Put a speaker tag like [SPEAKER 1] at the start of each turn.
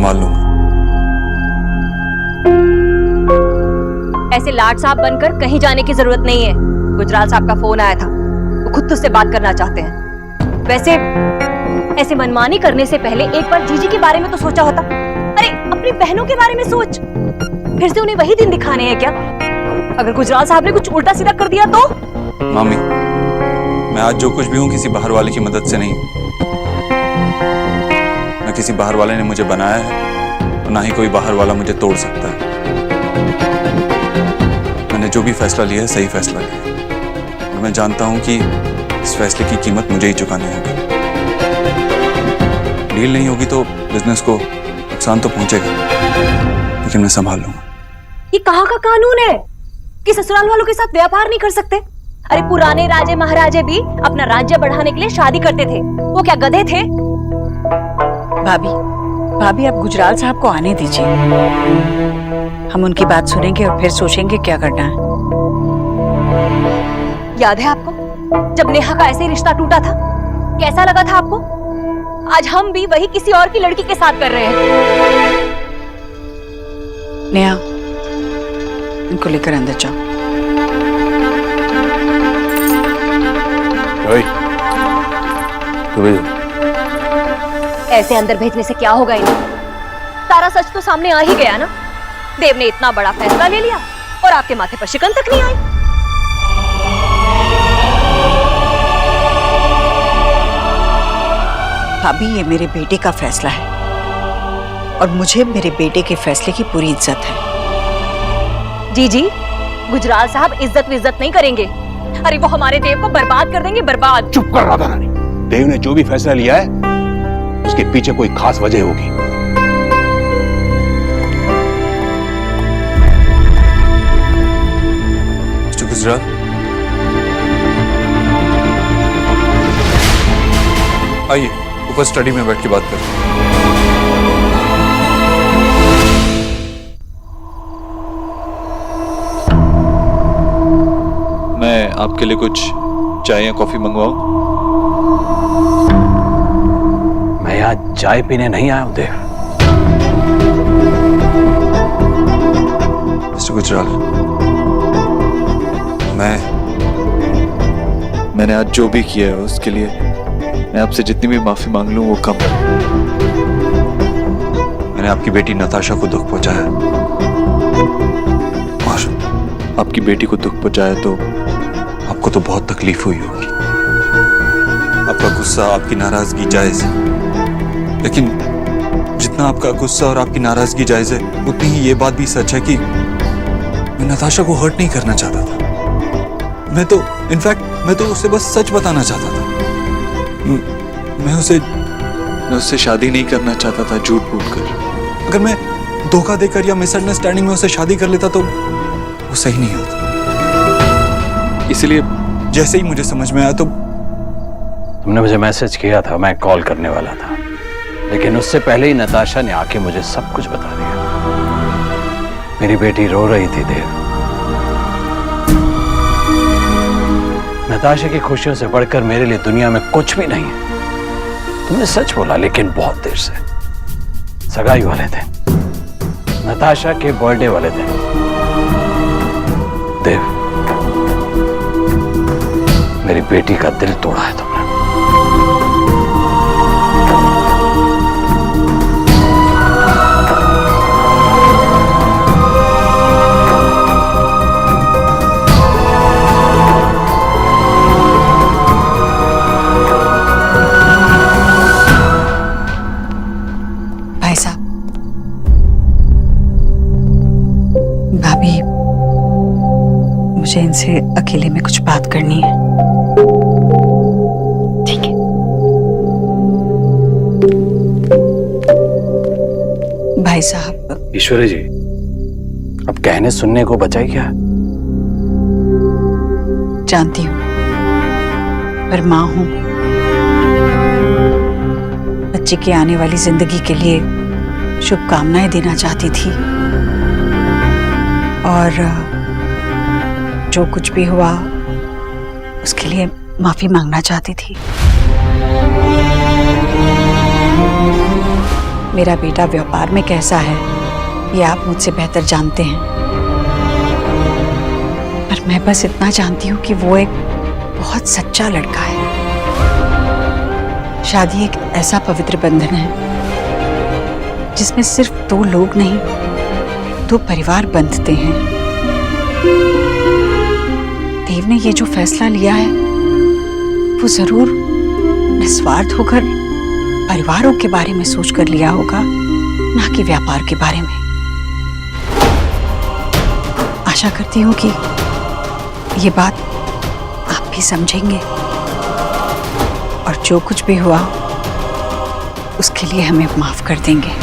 [SPEAKER 1] संभाल लूंगा।
[SPEAKER 2] ऐसे लाड साहब बनकर कहीं जाने की जरूरत नहीं है। गुजराल साहब का फोन आया था, वो खुद तुझसे बात करना चाहते हैं। वैसे ऐसे मनमानी करने से पहले एक बार जीजी के बारे में तो सोचा होता। अरे अपनी बहनों के बारे में सोच। फिर से उन्हें वही दिन दिखाने हैं क्या? अगर गुजराल साहब ने कुछ उल्टा सीधा कर दिया तो?
[SPEAKER 1] मामी, मैं आज जो कुछ भी हूं किसी बाहर वाले की मदद से नहीं। न किसी बाहर वाले ने मुझे बनाया है और ना ही कोई बाहर वाला मुझे तोड़ सकता है। मैंने जो भी फैसला लिया है सही फैसला लिया है और मैं जानता हूं कि इस फैसले की कीमत मुझे ही चुकानी होगी। डील नहीं होगी तो बिजनेस को नुकसान तो पहुंचेगा, लेकिन मैं संभाल लूंगा।
[SPEAKER 2] ये कहाँ का कानून है कि ससुराल वालों के साथ व्यापार नहीं कर सकते? अरे पुराने राजे महाराजे भी अपना राज्य बढ़ाने के लिए शादी करते थे। वो क्या गधे थे?
[SPEAKER 3] भाभी आप गुजराल साहब को आने दीजिए। हम उनकी बात सुनेंगे और फिर सोचेंगे क्या करना है।
[SPEAKER 2] याद है आपको जब नेहा का ऐसे ही रिश्ता टूटा था? कैसा लगा था आपको? आज हम भी वही किसी और की लड़की के साथ कर रहे हैं।
[SPEAKER 3] नेहा, इनको लेकर अंदर जाओ।
[SPEAKER 2] ऐसे अंदर भेजने से क्या होगा इन्हें? सारा सच तो सामने आ ही गया ना। देव ने इतना बड़ा फैसला ले लिया और आपके माथे पर शिकन तक नहीं आई।
[SPEAKER 3] भाभी, ये मेरे बेटे का फैसला है और मुझे मेरे बेटे के फैसले की पूरी इज्जत है।
[SPEAKER 2] जी, गुजराल साहब इज्जत विज्जत नहीं करेंगे। अरे वो हमारे देव को बर्बाद कर देंगे, बर्बाद।
[SPEAKER 4] चुप कर राधा रानी। देव ने जो भी फैसला लिया है उसके पीछे कोई खास वजह होगी।
[SPEAKER 1] मिस्टर गुजराल, आइए ऊपर स्टडी में बैठ के बात करें। मैं आपके लिए कुछ चाय या कॉफी मंगवाऊं?
[SPEAKER 4] मैं यहाँ चाय पीने नहीं आया हूं देव।
[SPEAKER 1] मिस्टर गुजराल, मैंने आज जो भी किया है उसके लिए मैं आपसे जितनी भी माफी मांग लूं वो कम है। मैंने आपकी बेटी नताशा को दुख पहुंचाया और आपकी बेटी को दुख पहुंचाया तो आपको तो बहुत तकलीफ हुई होगी। आपका गुस्सा, आपकी नाराजगी जायज है, लेकिन जितना आपका गुस्सा और आपकी नाराजगी जायज है उतनी ही ये बात भी सच है कि मैं नताशा को हर्ट नहीं करना चाहता था। मैं तो उसे बस सच बताना चाहता था। मैं उससे शादी नहीं करना चाहता था झूठ बोलकर। अगर मैं धोखा देकर या मिसअंडरस्टैंडिंग में उसे शादी कर लेता तो वो सही नहीं होता। इसलिए जैसे ही मुझे समझ में आया तो
[SPEAKER 4] तुमने मुझे मैसेज किया था, मैं कॉल करने वाला था, लेकिन उससे पहले ही नताशा ने आके मुझे सब कुछ बता दिया। मेरी बेटी रो रही थी देव। नताशा की खुशियों से बढ़कर मेरे लिए दुनिया में कुछ भी नहीं है। तुमने सच बोला, लेकिन बहुत देर से। सगाई वाले थे, नताशा के बर्थडे वाले थे। देव, मेरी बेटी का दिल तोड़ा है तुमने।
[SPEAKER 3] भाई साहब, भाभी, मुझे इनसे अकेले में कुछ बात करनी है। ठीक है। भाई साहब।
[SPEAKER 4] ईश्वरी जी, अब कहने सुनने को बचा ही क्या?
[SPEAKER 3] जानती हूँ, पर माँ हूं। बच्चे की आने वाली जिंदगी के लिए शुभकामनाएं देना चाहती थी और जो कुछ भी हुआ उसके लिए माफी मांगना चाहती थी। मेरा बेटा व्यापार में कैसा है ये आप मुझसे बेहतर जानते हैं, पर मैं बस इतना जानती हूँ कि वो एक बहुत सच्चा लड़का है। शादी एक ऐसा पवित्र बंधन है जिसमें सिर्फ दो लोग नहीं, दो परिवार बंधते हैं। देव ने ये जो फैसला लिया है वो जरूर निस्वार्थ होकर परिवारों के बारे में सोचकर लिया होगा, ना कि व्यापार के बारे में। आशा करती हूँ कि ये बात आप भी समझेंगे और जो कुछ भी हुआ उसके लिए हमें माफ कर देंगे।